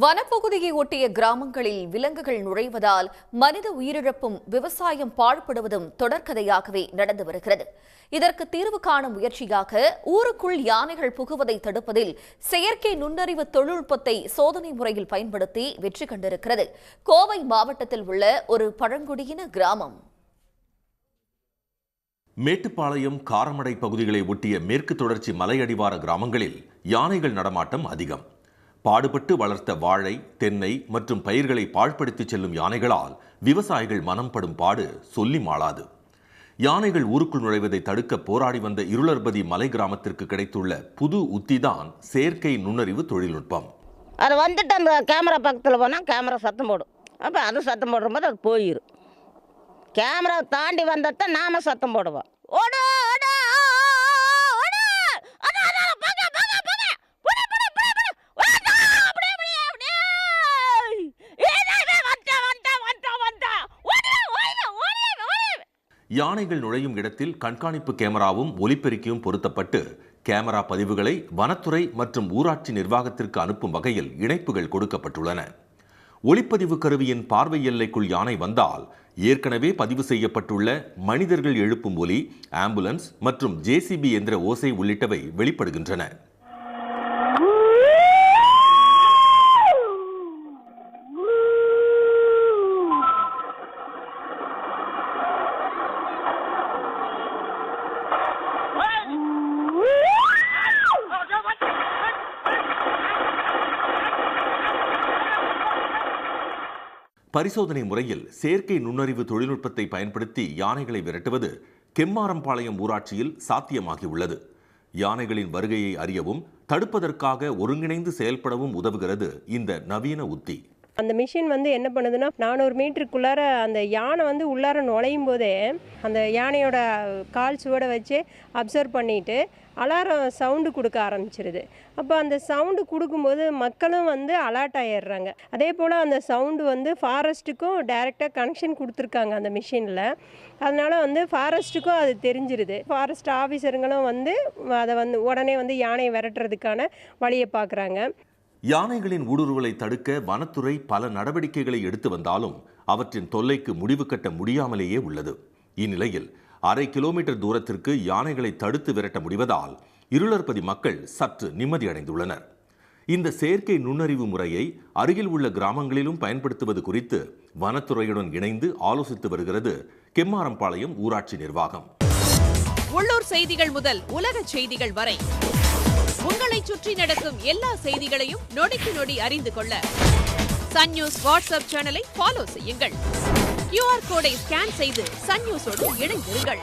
வனப்பகுதியை ஒட்டிய கிராமங்களில் விலங்குகள் நுழைவதால் மனித உயிரிழப்பும் விவசாயம் பாழ்படுவதும் தொடர்கதையாகவே நடந்து வருகிறது. இதற்கு தீர்வு காணும் முயற்சியாக ஊருக்குள் யானைகள் புகுவதை தடுப்பதில் செயற்கை நுண்ணறிவு தொழில்நுட்பத்தை சோதனை முறையில் பயன்படுத்தி வெற்றி கண்டிருக்கிறது கோவை மாவட்டத்தில் உள்ள ஒரு பழங்குடியின கிராமம். மேட்டுப்பாளையம், காரமடை பகுதிகளை ஒட்டிய மேற்கு தொடர்ச்சி மலையடிவார கிராமங்களில் யானைகள் நடமாட்டம் அதிகம். பாடுபட்டு வளர்த்த வாழை, தென்னை மற்றும் பயிர்களை பாழ்படுத்தி செல்லும் யானைகளால் விவசாயிகள் மனம் படும் பாடு சொல்லி மாளாது. யானைகள் ஊருக்குள் நுழைவதை தடுக்க போராடி வந்த இருளர்பதி மலை கிராமத்திற்கு கிடைத்துள்ள புது உத்திதான் செயற்கை நுண்ணறிவு தொழில்நுட்பம். அது வந்துட்டு அந்த கேமரா பக்கத்தில் போனால் கேமரா சத்தம் போடும். அப்போ அது சத்தம் போடுற போது அது போயிடும். கேமரா தாண்டி வந்ததான் நாம சத்தம் போடுவோம். யானைகள் நுழையும் இடத்தில் கண்காணிப்பு கேமராவும் ஒலிபெருக்கியும் பொருத்தப்பட்டு கேமரா பதிவுகளை வனத்துறை மற்றும் ஊராட்சி நிர்வாகத்திற்கு அனுப்பும் வகையில் இணைப்புகள் கொடுக்கப்பட்டுள்ளன. ஒளிப்பதிவு கருவியின் பார்வை எல்லைக்குள் யானை வந்தால் ஏற்கனவே பதிவு செய்யப்பட்டுள்ள மனிதர்கள் எழுப்பும் ஒலி, ஆம்புலன்ஸ் மற்றும் ஜேசிபி எந்திர ஓசை உள்ளிட்டவை வெளிப்படுகின்றன. பரிசோதனை முறையில் செயற்கை நுண்ணறிவு தொழில்நுட்பத்தை பயன்படுத்தி யானைகளை விரட்டுவது கெம்மாரம்பாளையம் ஊராட்சியில் சாத்தியமாகியுள்ளது. யானைகளின் வருகையை அறியவும் தடுப்பதற்காக ஒருங்கிணைந்து செயல்படவும் உதவுகிறது இந்த நவீன உத்தி. அந்த மிஷின் என்ன பண்ணுதுன்னா 400 மீட்டருக்குள்ளார அந்த யானை உள்ளார நுழையும் போதே அந்த யானையோட கால் சுவடை வச்சு அப்சர்வ் பண்ணிட்டு அலாரம் சவுண்டு கொடுக்க ஆரம்பிச்சிருது. அப்போ அந்த சவுண்டு கொடுக்கும்போது மக்களும் அலர்ட் ஆகிடுறாங்க. அதே போல் அந்த சவுண்டு ஃபாரஸ்ட்டுக்கும் டைரெக்டாக கனெக்ஷன் கொடுத்துருக்காங்க அந்த மிஷினில். அதனால் ஃபாரஸ்ட்டுக்கும் அது தெரிஞ்சிருது. ஃபாரஸ்ட் ஆஃபீஸருங்களும் அதை உடனே யானையை விரட்டுறதுக்கான வழியை பார்க்குறாங்க. யானைகளின் ஊடுருவலை தடுக்க வனத்துறை பல நடவடிக்கைகளை எடுத்து வந்தாலும் அவற்றின் தொல்லைக்கு முடிவு கட்ட முடியாமலேயே உள்ளது. இந்நிலையில் 1/2 கிலோமீட்டர் தூரத்திற்கு யானைகளை தடுத்து விரட்ட முடிவதால் இருளர்பதி மக்கள் சற்று நிம்மதியடைந்துள்ளனர். இந்த செயற்கை நுண்ணறிவு முறையை அருகில் உள்ள கிராமங்களிலும் பயன்படுத்துவது குறித்து வனத்துறையுடன் இணைந்து ஆலோசித்து வருகிறது கெம்மாரம்பாளையம் ஊராட்சி நிர்வாகம். உள்ளூர் செய்திகள் முதல் உலக செய்திகள் வரை உங்களை சுற்றி நடக்கும் எல்லா செய்திகளையும் நொடிக்கு நொடி அறிந்து கொள்ள சன் நியூஸ் வாட்ஸ்அப் சேனலை ஃபாலோ செய்யுங்கள். QR கோடை ஸ்கேன் செய்து சன் நியூஸோடு இணைந்திருங்கள்.